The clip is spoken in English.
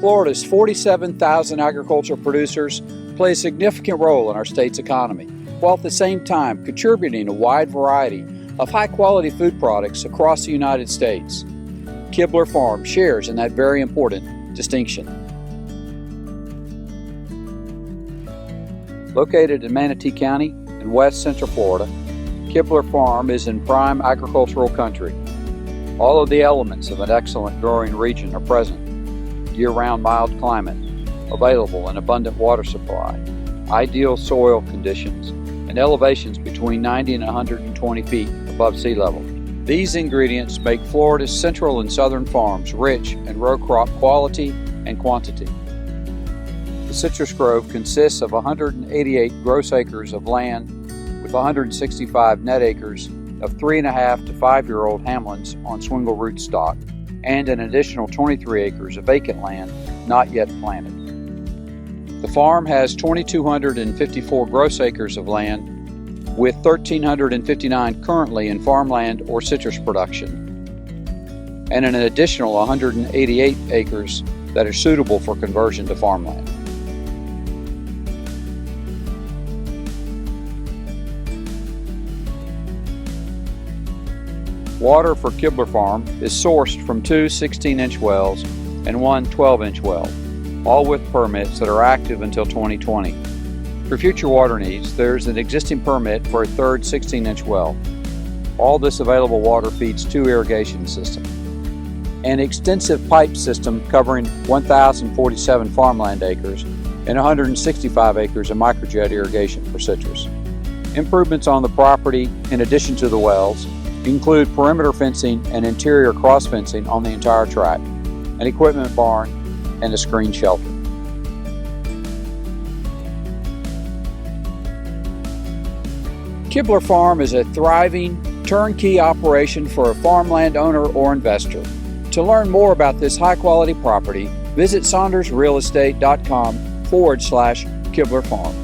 Florida's 47,000 agricultural producers play a significant role in our state's economy, while at the same time contributing a wide variety of high-quality food products across the United States. Kibler Farm shares in that very important distinction. Located in Manatee County in west central Florida, Kibler Farm is in prime agricultural country. All of the elements of an excellent growing region are present. Year-round mild climate, available and abundant water supply, ideal soil conditions, and elevations between 90 and 120 feet above sea level. These ingredients make Florida's central and southern farms rich in row crop quality and quantity. The citrus grove consists of 188 gross acres of land with 165 net acres of 3.5 to 5-year-old hamlins on swingle rootstock, and an additional 23 acres of vacant land not yet planted. The farm has 2,254 gross acres of land, with 1,359 currently in farmland or citrus production, and an additional 188 acres that are suitable for conversion to farmland. Water for Kibler Farm is sourced from 2 16-inch wells and 1 12-inch well, all with permits that are active until 2020. For future water needs, there is an existing permit for a third 16-inch well. All this available water feeds 2 irrigation systems. An extensive pipe system covering 1,047 farmland acres and 165 acres of microjet irrigation for citrus. Improvements on the property, in addition to the wells, include perimeter fencing and interior cross fencing on the entire tract, an equipment barn, and a screen shelter. Kibler Farm is a thriving, turnkey operation for a farmland owner or investor. To learn more about this high-quality property, visit SaundersRealEstate.com/Kibler Farm.